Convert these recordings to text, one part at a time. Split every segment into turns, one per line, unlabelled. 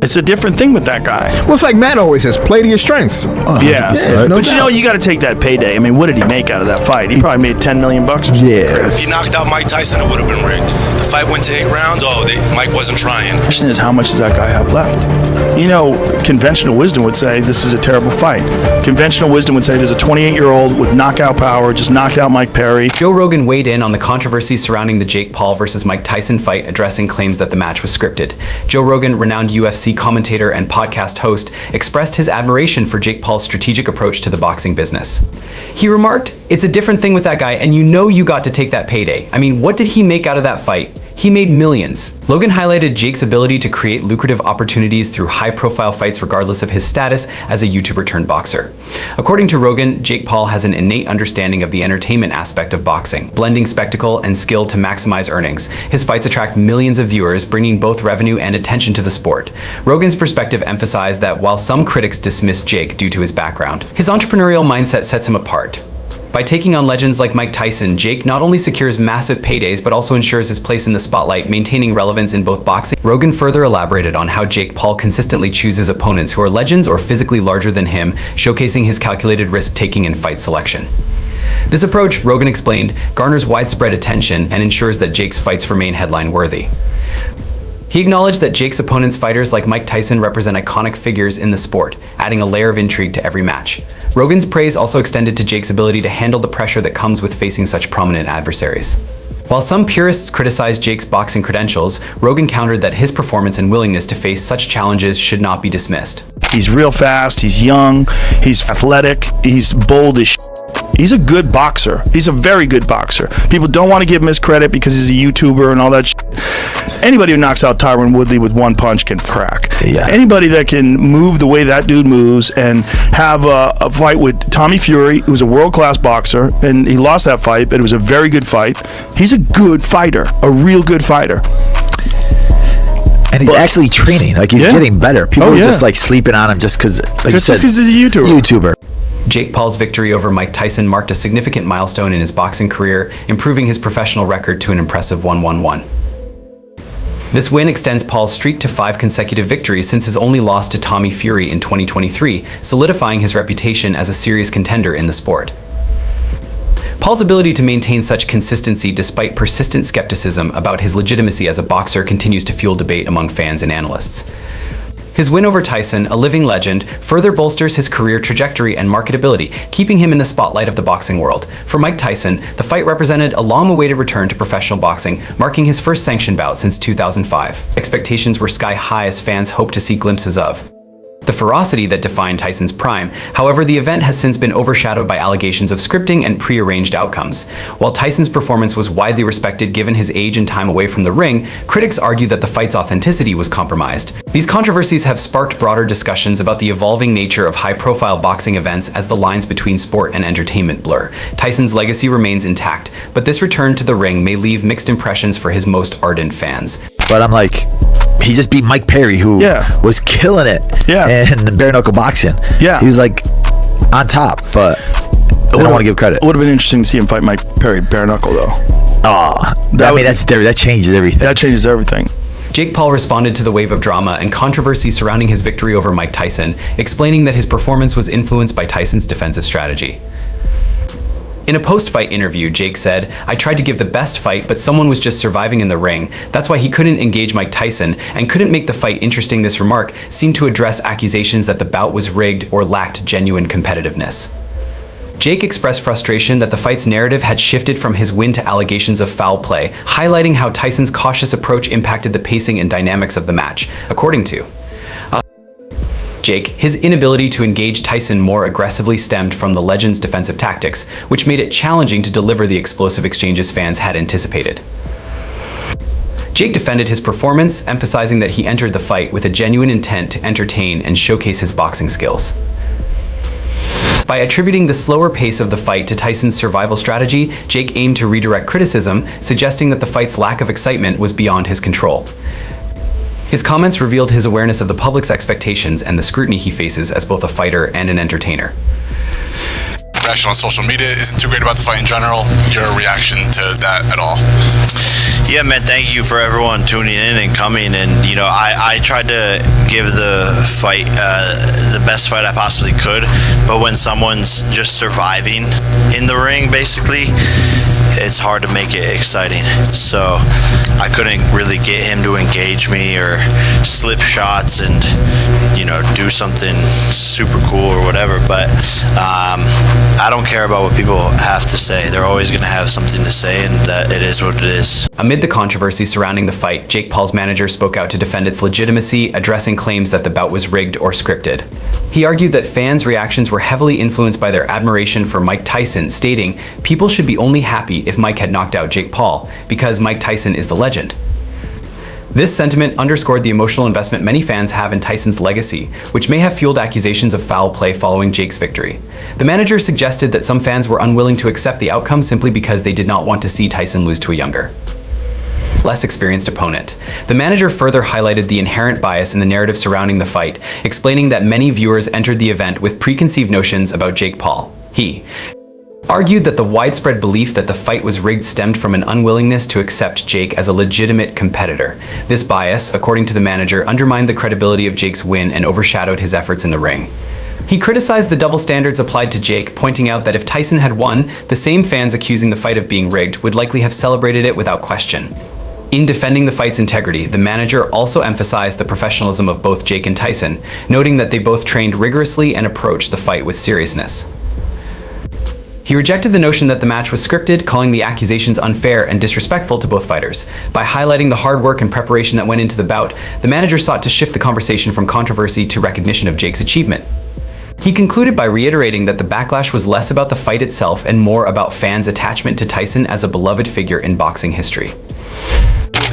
It's a different thing with that guy.
Well, it's like Matt always says, play to your strengths.
Yeah,
no
but
doubt.
you know, you got to take that payday. I mean, what did he make out of that fight? He probably made $10 million bucks or something.
Yeah.
If he knocked out Mike Tyson, it would have been rigged. The fight went to 8 rounds. Mike wasn't trying.
The question is, how much does that guy have left? You know, conventional wisdom would say this is a terrible fight. Conventional wisdom would say there's a 28-year-old with knockout power, just knocked out Mike Perry.
Joe Rogan weighed in on the controversy surrounding the Jake Paul versus Mike Tyson fight, addressing claims that the match was scripted. Joe Rogan, renowned UFC commentator and podcast host, expressed his admiration for Jake Paul's strategic approach to the boxing business. He remarked, "It's a different thing with that guy, and you know you got to take that payday. I mean, what did he make out of that fight? He made millions." Logan highlighted Jake's ability to create lucrative opportunities through high-profile fights regardless of his status as a YouTuber turned boxer. According to Rogan, Jake Paul has an innate understanding of the entertainment aspect of boxing, blending spectacle and skill to maximize earnings. His fights attract millions of viewers, bringing both revenue and attention to the sport. Rogan's perspective emphasized that while some critics dismiss Jake due to his background, his entrepreneurial mindset sets him apart. By taking on legends like Mike Tyson, Jake not only secures massive paydays, but also ensures his place in the spotlight, maintaining relevance in both boxing. Rogan further elaborated on how Jake Paul consistently chooses opponents who are legends or physically larger than him, showcasing his calculated risk-taking in fight selection. This approach, Rogan explained, garners widespread attention and ensures that Jake's fights remain headline-worthy. He acknowledged that Jake's opponents' fighters like Mike Tyson represent iconic figures in the sport, adding a layer of intrigue to every match. Rogan's praise also extended to Jake's ability to handle the pressure that comes with facing such prominent adversaries. While some purists criticized Jake's boxing credentials, Rogan countered that his performance and willingness to face such challenges should not be dismissed.
He's real fast, he's young, he's athletic, he's bold as He's a good boxer. He's a very good boxer. People don't want to give him his credit because he's a YouTuber and all that Anybody who knocks out Tyron Woodley with one punch can crack.
Yeah.
Anybody that can move the way that dude moves and have a fight with Tommy Fury, who's a world-class boxer, and he lost that fight, but it was a very good fight. He's a good fighter, a real good fighter.
And he's actually training. Like, he's getting better. People are just, like, sleeping on him just because, like you said,
he's a YouTuber.
Jake Paul's victory over Mike Tyson marked a significant milestone in his boxing career, improving his professional record to an impressive 1-1-1. This win extends Paul's streak to 5 consecutive victories since his only loss to Tommy Fury in 2023, solidifying his reputation as a serious contender in the sport. Paul's ability to maintain such consistency despite persistent skepticism about his legitimacy as a boxer continues to fuel debate among fans and analysts. His win over Tyson, a living legend, further bolsters his career trajectory and marketability, keeping him in the spotlight of the boxing world. For Mike Tyson, the fight represented a long-awaited return to professional boxing, marking his first sanctioned bout since 2005. Expectations were sky-high as fans hoped to see glimpses of the ferocity that defined Tyson's prime. However, the event has since been overshadowed by allegations of scripting and pre-arranged outcomes. While Tyson's performance was widely respected given his age and time away from the ring, critics argue that the fight's authenticity was compromised. These controversies have sparked broader discussions about the evolving nature of high-profile boxing events as the lines between sport and entertainment blur. Tyson's legacy remains intact, but this return to the ring may leave mixed impressions for his most ardent fans.
But I'm like, he just beat Mike Perry, who was killing it in bare knuckle boxing. Yeah, he was like on top, but I don't want to give credit.
It would have been interesting to see him fight Mike Perry bare knuckle, though.
Oh, that changes everything.
That changes everything.
Jake Paul responded to the wave of drama and controversy surrounding his victory over Mike Tyson, explaining that his performance was influenced by Tyson's defensive strategy. In a post-fight interview, Jake said, "I tried to give the best fight, but someone was just surviving in the ring. That's why he couldn't engage Mike Tyson and couldn't make the fight interesting." This remark seemed to address accusations that the bout was rigged or lacked genuine competitiveness. Jake expressed frustration that the fight's narrative had shifted from his win to allegations of foul play, highlighting how Tyson's cautious approach impacted the pacing and dynamics of the match. According to Jake, his inability to engage Tyson more aggressively stemmed from the legend's defensive tactics, which made it challenging to deliver the explosive exchanges fans had anticipated. Jake defended his performance, emphasizing that he entered the fight with a genuine intent to entertain and showcase his boxing skills. By attributing the slower pace of the fight to Tyson's survival strategy, Jake aimed to redirect criticism, suggesting that the fight's lack of excitement was beyond his control. His comments revealed his awareness of the public's expectations and the scrutiny he faces as both a fighter and an entertainer.
Reaction on social media isn't too great about the fight in general. Your reaction to that at all?
Yeah, man, thank you for everyone tuning in and coming. And, you know, I tried to give the fight the best fight I possibly could. But when someone's just surviving in the ring, basically, it's hard to make it exciting. So I couldn't really get him to engage me or slip shots and, you know, do something super cool or whatever. But I don't care about what people have to say. They're always going to have something to say, and that it is what it is.
Amid the controversy surrounding the fight, Jake Paul's manager spoke out to defend its legitimacy, addressing claims that the bout was rigged or scripted. He argued that fans' reactions were heavily influenced by their admiration for Mike Tyson, stating, "People should be only happy if Mike had knocked out Jake Paul, because Mike Tyson is the legend." This sentiment underscored the emotional investment many fans have in Tyson's legacy, which may have fueled accusations of foul play following Jake's victory. The manager suggested that some fans were unwilling to accept the outcome simply because they did not want to see Tyson lose to a younger, less experienced opponent. The manager further highlighted the inherent bias in the narrative surrounding the fight, explaining that many viewers entered the event with preconceived notions about Jake Paul. He argued that the widespread belief that the fight was rigged stemmed from an unwillingness to accept Jake as a legitimate competitor. This bias, according to the manager, undermined the credibility of Jake's win and overshadowed his efforts in the ring. He criticized the double standards applied to Jake, pointing out that if Tyson had won, the same fans accusing the fight of being rigged would likely have celebrated it without question. In defending the fight's integrity, the manager also emphasized the professionalism of both Jake and Tyson, noting that they both trained rigorously and approached the fight with seriousness. He rejected the notion that the match was scripted, calling the accusations unfair and disrespectful to both fighters. By highlighting the hard work and preparation that went into the bout, the manager sought to shift the conversation from controversy to recognition of Jake's achievement. He concluded by reiterating that the backlash was less about the fight itself and more about fans' attachment to Tyson as a beloved figure in boxing history.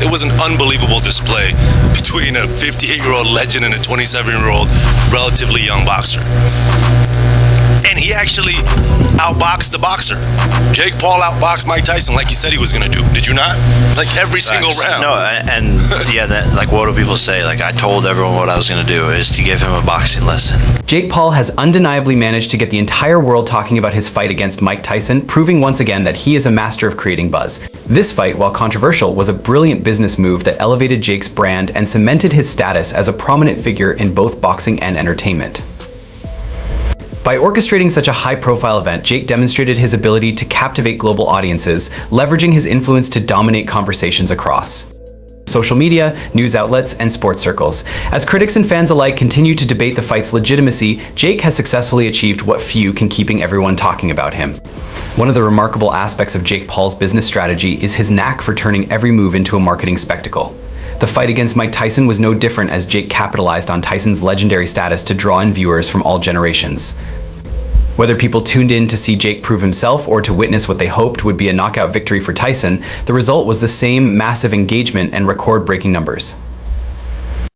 It was an unbelievable display between a 58-year-old legend and a 27-year-old relatively young boxer. And he actually outboxed the boxer. Jake Paul outboxed Mike Tyson like he said he was going to do. Did you not? Like every single round.
No, and yeah, that, like, what do people say? Like, I told everyone what I was going to do is to give him a boxing lesson.
Jake Paul has undeniably managed to get the entire world talking about his fight against Mike Tyson, proving once again that he is a master of creating buzz. This fight, while controversial, was a brilliant business move that elevated Jake's brand and cemented his status as a prominent figure in both boxing and entertainment. By orchestrating such a high-profile event, Jake demonstrated his ability to captivate global audiences, leveraging his influence to dominate conversations across social media, news outlets, and sports circles. As critics and fans alike continue to debate the fight's legitimacy, Jake has successfully achieved what few can, keeping everyone talking about him. One of the remarkable aspects of Jake Paul's business strategy is his knack for turning every move into a marketing spectacle. The fight against Mike Tyson was no different, as Jake capitalized on Tyson's legendary status to draw in viewers from all generations. Whether people tuned in to see Jake prove himself or to witness what they hoped would be a knockout victory for Tyson, the result was the same massive engagement and record-breaking numbers.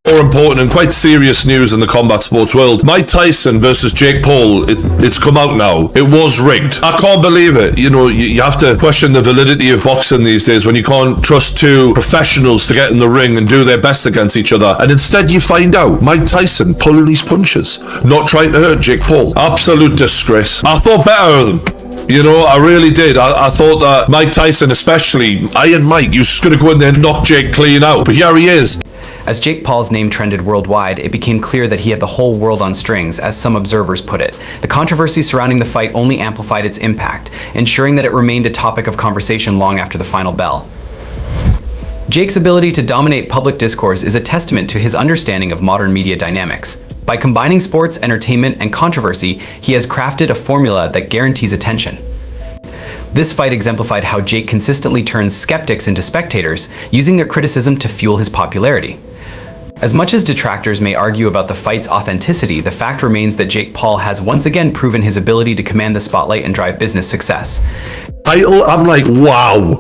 More important and quite serious news in the combat sports world. Mike Tyson versus Jake Paul, it's come out now. It was rigged. I can't believe it. You know, you have to question the validity of boxing these days when you can't trust two professionals to get in the ring and do their best against each other. And instead you find out Mike Tyson pulling his punches, not trying to hurt Jake Paul. Absolute disgrace. I thought better of them. You know, I really did. I thought that Mike Tyson, especially, Iron Mike, he was just going to go in there and knock Jake clean out. But here he is.
As Jake Paul's name trended worldwide, it became clear that he had the whole world on strings, as some observers put it. The controversy surrounding the fight only amplified its impact, ensuring that it remained a topic of conversation long after the final bell. Jake's ability to dominate public discourse is a testament to his understanding of modern media dynamics. By combining sports, entertainment, and controversy, he has crafted a formula that guarantees attention. This fight exemplified how Jake consistently turns skeptics into spectators, using their criticism to fuel his popularity. As much as detractors may argue about the fight's authenticity, the fact remains that Jake Paul has once again proven his ability to command the spotlight and drive business success.
I'm like, wow,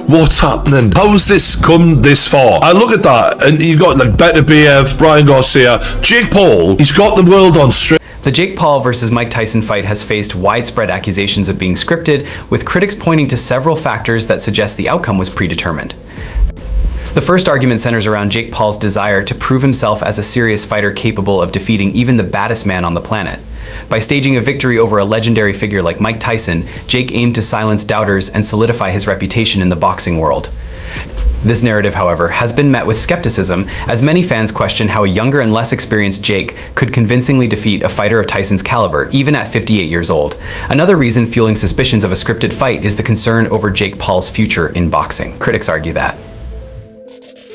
what's happening? How's this come this far? I look at that, and you got like Beterbiev, Ryan Garcia, Jake Paul. He's got the world on string.
The Jake Paul versus Mike Tyson fight has faced widespread accusations of being scripted, with critics pointing to several factors that suggest the outcome was predetermined. The first argument centers around Jake Paul's desire to prove himself as a serious fighter capable of defeating even the baddest man on the planet. By staging a victory over a legendary figure like Mike Tyson, Jake aimed to silence doubters and solidify his reputation in the boxing world. This narrative, however, has been met with skepticism, as many fans question how a younger and less experienced Jake could convincingly defeat a fighter of Tyson's caliber, even at 58 years old. Another reason fueling suspicions of a scripted fight is the concern over Jake Paul's future in boxing. Critics argue that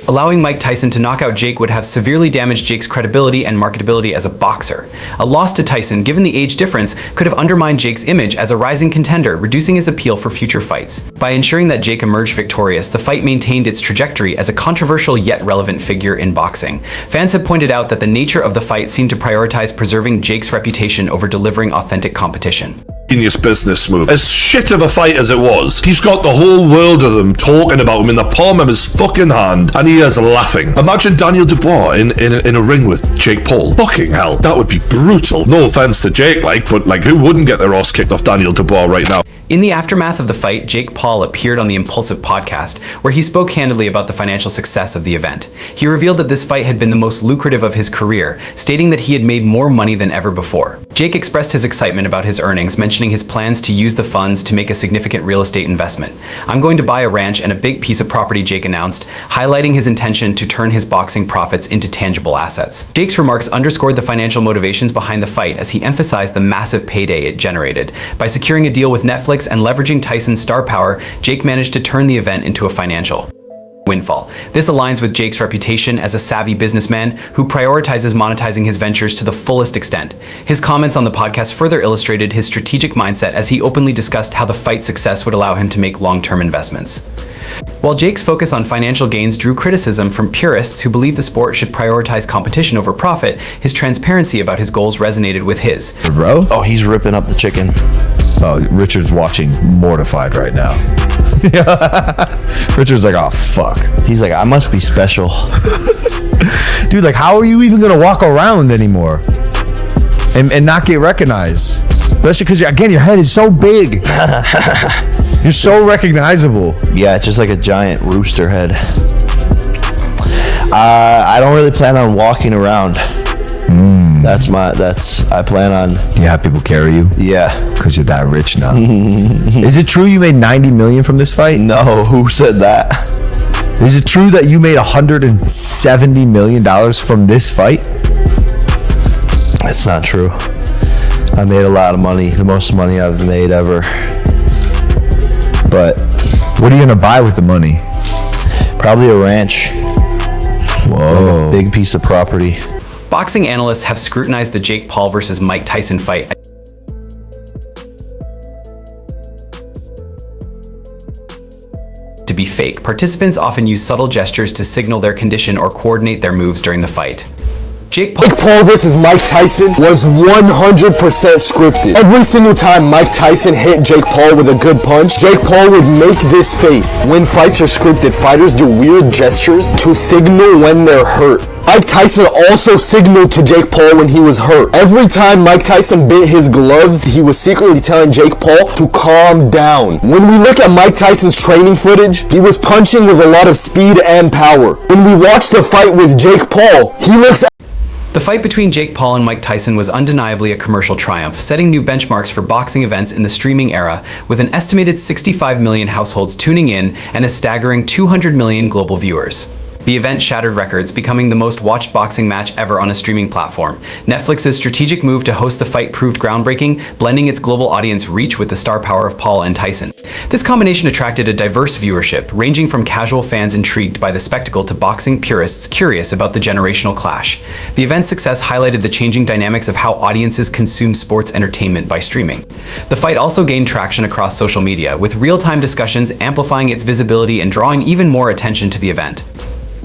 allowing Mike Tyson to knock out Jake would have severely damaged Jake's credibility and marketability as a boxer. A loss to Tyson, given the age difference, could have undermined Jake's image as a rising contender, reducing his appeal for future fights. By ensuring that Jake emerged victorious, the fight maintained its trajectory as a controversial yet relevant figure in boxing. Fans have pointed out that the nature of the fight seemed to prioritize preserving Jake's reputation over delivering authentic competition.
Genius business move. As shit of a fight as it was, he's got the whole world of them talking about him in the palm of his fucking hand, and he is laughing. Imagine Daniel Dubois in a ring with Jake Paul. Fucking hell, that would be brutal. No offense to Jake, but who wouldn't get their ass kicked off Daniel Dubois right now?
In the aftermath of the fight, Jake Paul appeared on the Impulsive podcast, where he spoke candidly about the financial success of the event. He revealed that this fight had been the most lucrative of his career, stating that he had made more money than ever before. Jake expressed his excitement about his earnings, mentioning his plans to use the funds to make a significant real estate investment. "I'm going to buy a ranch and a big piece of property," Jake announced, highlighting his intention to turn his boxing profits into tangible assets. Jake's remarks underscored the financial motivations behind the fight as he emphasized the massive payday it generated. By securing a deal with Netflix and leveraging Tyson's star power, Jake managed to turn the event into a financial windfall. This aligns with Jake's reputation as a savvy businessman who prioritizes monetizing his ventures to the fullest extent. His comments on the podcast further illustrated his strategic mindset as he openly discussed how the fight's success would allow him to make long-term investments. While Jake's focus on financial gains drew criticism from purists who believe the sport should prioritize competition over profit, his transparency about his goals resonated with his.
Bro?
Oh, he's ripping up the chicken.
Oh, Richard's watching mortified right now. Richard's like, oh, fuck.
He's like, I must be special.
Dude, like, how are you even going to walk around anymore and not get recognized? Especially because, again, your head is so big. You're so recognizable.
Yeah, it's just like a giant rooster head. I don't really plan on walking around. I plan on.
You have people carry you?
Yeah.
Because you're that rich now. Is it true you made $90 million from this fight?
No, who said that?
Is it true that you made $170 million from this fight?
That's not true. I made a lot of money, the most money I've made ever. But
what are you gonna buy with the money?
Probably a ranch.
Whoa.
Like a big piece of property.
Boxing analysts have scrutinized the Jake Paul versus Mike Tyson fight to be fake. Participants often use subtle gestures to signal their condition or coordinate their moves during the fight. Jake
Paul versus Mike Tyson was 100% scripted. Every single time Mike Tyson hit Jake Paul with a good punch, Jake Paul would make this face. When fights are scripted, fighters do weird gestures to signal when they're hurt. Mike Tyson also signaled to Jake Paul when he was hurt. Every time Mike Tyson bit his gloves, he was secretly telling Jake Paul to calm down. When we look at Mike Tyson's training footage, he was punching with a lot of speed and power. When we watch the fight with Jake Paul, he looks
The fight between Jake Paul and Mike Tyson was undeniably a commercial triumph, setting new benchmarks for boxing events in the streaming era, with an estimated 65 million households tuning in and a staggering 200 million global viewers. The event shattered records, becoming the most watched boxing match ever on a streaming platform. Netflix's strategic move to host the fight proved groundbreaking, blending its global audience reach with the star power of Paul and Tyson. This combination attracted a diverse viewership, ranging from casual fans intrigued by the spectacle to boxing purists curious about the generational clash. The event's success highlighted the changing dynamics of how audiences consume sports entertainment by streaming. The fight also gained traction across social media, with real-time discussions amplifying its visibility and drawing even more attention to the event.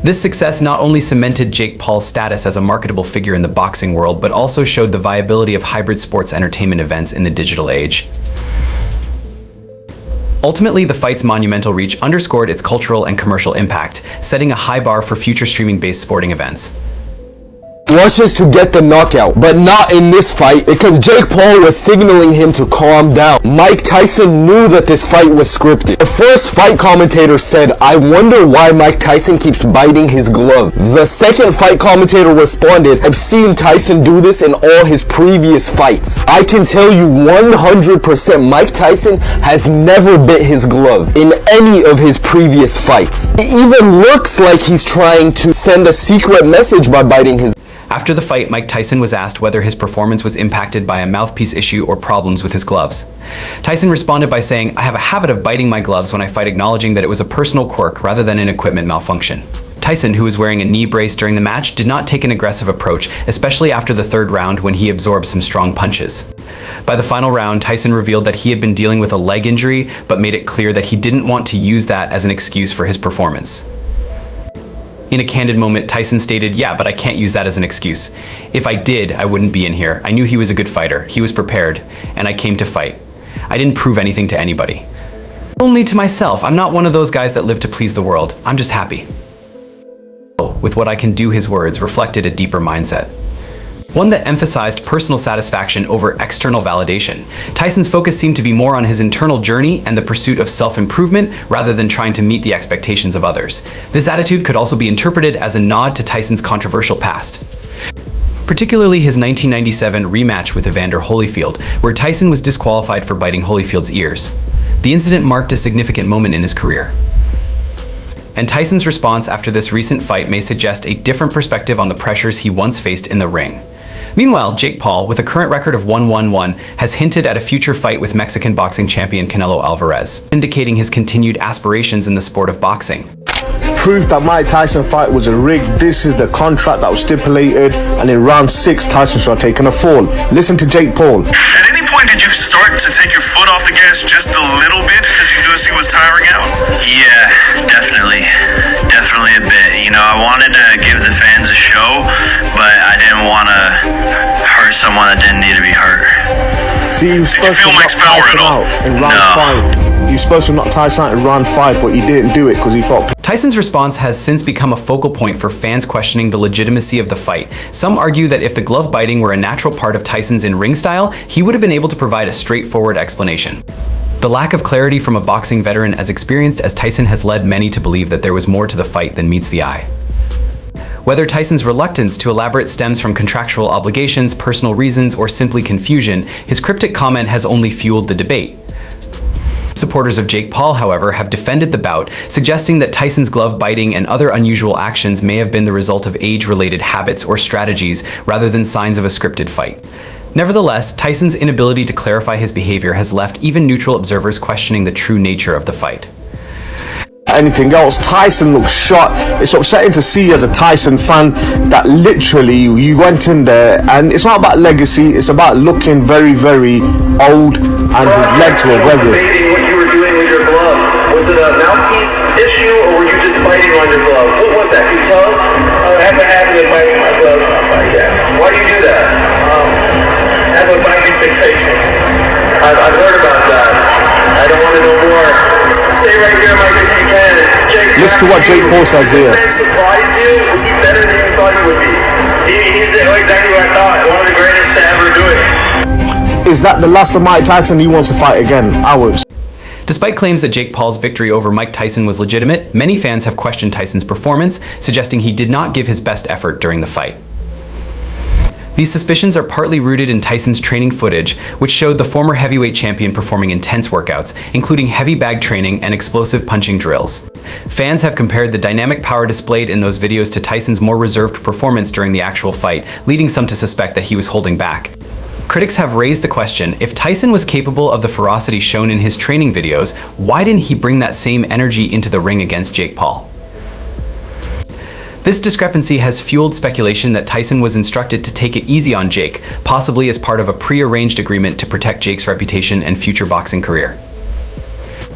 This success not only cemented Jake Paul's status as a marketable figure in the boxing world, but also showed the viability of hybrid sports entertainment events in the digital age. Ultimately, the fight's monumental reach underscored its cultural and commercial impact, setting a high bar for future streaming-based sporting events.
rushes to get the knockout, but not in this fight because Jake Paul was signaling him to calm down. Mike Tyson knew that this fight was scripted. The first fight commentator said, "I wonder why Mike Tyson keeps biting his glove." The second fight commentator responded, "I've seen Tyson do this in all his previous fights. I can tell you 100% Mike Tyson has never bit his glove in any of his previous fights. It even looks like he's trying to send a secret message by biting his."
After the fight, Mike Tyson was asked whether his performance was impacted by a mouthpiece issue or problems with his gloves. Tyson responded by saying, "I have a habit of biting my gloves when I fight," acknowledging that it was a personal quirk rather than an equipment malfunction. Tyson, who was wearing a knee brace during the match, did not take an aggressive approach, especially after the third round when he absorbed some strong punches. By the final round, Tyson revealed that he had been dealing with a leg injury, but made it clear that he didn't want to use that as an excuse for his performance. In a candid moment, Tyson stated, "Yeah, but I can't use that as an excuse. If I did, I wouldn't be in here. I knew he was a good fighter. He was prepared, and I came to fight. I didn't prove anything to anybody. Only to myself. I'm not one of those guys that live to please the world. I'm just happy." With what I can do, his words reflected a deeper mindset. One that emphasized personal satisfaction over external validation. Tyson's focus seemed to be more on his internal journey and the pursuit of self-improvement rather than trying to meet the expectations of others. This attitude could also be interpreted as a nod to Tyson's controversial past, particularly his 1997 rematch with Evander Holyfield, where Tyson was disqualified for biting Holyfield's ears. The incident marked a significant moment in his career. And Tyson's response after this recent fight may suggest a different perspective on the pressures he once faced in the ring. Meanwhile, Jake Paul, with a current record of 1-1-1, has hinted at a future fight with Mexican boxing champion Canelo Alvarez, indicating his continued aspirations in the sport of boxing.
Proof that Mike Tyson fight was a rig. This is the contract that was stipulated, and in round 6, Tyson should have taken a fall. Listen to Jake Paul.
At any point did you start to take your foot off the gas just a little bit because you knew he was tiring out? Yeah, definitely a bit. You know, I wanted to give the fans a show, but I didn't want to hurt someone that didn't need to be hurt.
See, you were supposed to knock Tyson out in round 5. You were supposed to knock Tyson out in round 5, but you didn't do it because he fought.
Tyson's response has since become a focal point for fans questioning the legitimacy of the fight. Some argue that if the glove biting were a natural part of Tyson's in-ring style, he would have been able to provide a straightforward explanation. The lack of clarity from a boxing veteran as experienced as Tyson has led many to believe that there was more to the fight than meets the eye. Whether Tyson's reluctance to elaborate stems from contractual obligations, personal reasons, or simply confusion, his cryptic comment has only fueled the debate. Supporters of Jake Paul, however, have defended the bout, suggesting that Tyson's glove biting and other unusual actions may have been the result of age-related habits or strategies rather than signs of a scripted fight. Nevertheless, Tyson's inability to clarify his behavior has left even neutral observers questioning the true nature of the fight.
Anything else, Tyson looks shot. It's upsetting to see as a Tyson fan that literally you went in there, and it's not about legacy, it's about looking very, very old, and his legs were weathered.
What you were doing with your glove, was it a mouthpiece issue or were you just biting on your glove? What was that? Can you tell us? I have a habit of biting my gloves. I was like, yeah. Why do you do that? I have a biting fixation. I've heard about that. I don't want to know more. Stay right here, Mike, if you can. Jake,
listen to what Jake Paul says here.
This man surprised you? Was he better than you thought he would be? He's exactly what I thought. One of the greatest to ever do it.
Is that the last of Mike Tyson? He wants to fight again. Ours.
Despite claims that Jake Paul's victory over Mike Tyson was legitimate, many fans have questioned Tyson's performance, suggesting he did not give his best effort during the fight. These suspicions are partly rooted in Tyson's training footage, which showed the former heavyweight champion performing intense workouts, including heavy bag training and explosive punching drills. Fans have compared the dynamic power displayed in those videos to Tyson's more reserved performance during the actual fight, leading some to suspect that he was holding back. Critics have raised the question, if Tyson was capable of the ferocity shown in his training videos, why didn't he bring that same energy into the ring against Jake Paul? This discrepancy has fueled speculation that Tyson was instructed to take it easy on Jake, possibly as part of a pre-arranged agreement to protect Jake's reputation and future boxing career.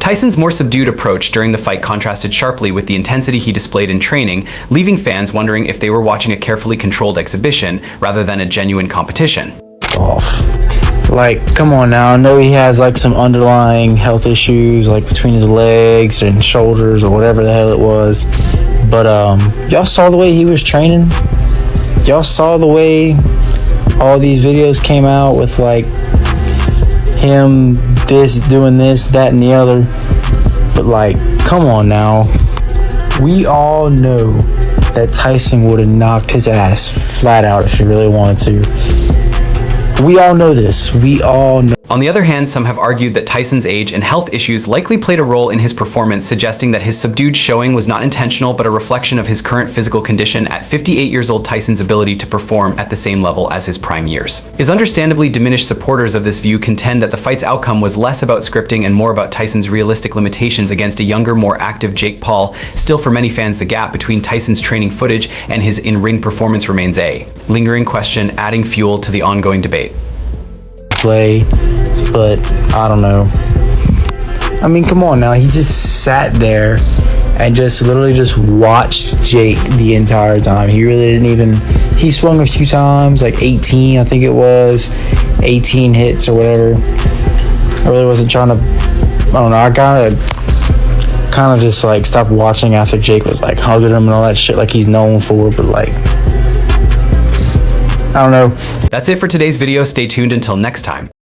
Tyson's more subdued approach during the fight contrasted sharply with the intensity he displayed in training, leaving fans wondering if they were watching a carefully controlled exhibition rather than a genuine competition.
Like, come on now, I know he has like some underlying health issues like between his legs and shoulders or whatever the hell it was, but y'all saw the way he was training. y'all saw the way all these videos came out with like him doing this, that, and the other. But like, come on now. We all know that Tyson would have knocked his ass flat out if he really wanted to. We all know this. We all know.
On the other hand, some have argued that Tyson's age and health issues likely played a role in his performance, suggesting that his subdued showing was not intentional but a reflection of his current physical condition. At 58 years old, Tyson's ability to perform at the same level as his prime years. His understandably diminished supporters of this view contend that the fight's outcome was less about scripting and more about Tyson's realistic limitations against a younger, more active Jake Paul. Still, for many fans, the gap between Tyson's training footage and his in-ring performance remains a lingering question, adding fuel to the ongoing debate.
Play, but I don't know. I mean, come on now. He just sat there and just literally just watched Jake the entire time. He really didn't even, he swung a few times, like 18, I think it was, 18 hits or whatever. I really wasn't trying to, I don't know, I kind of just like stopped watching after Jake was like hugging him and all that shit like he's known for, but like, I don't know.
That's it for today's video. Stay tuned until next time.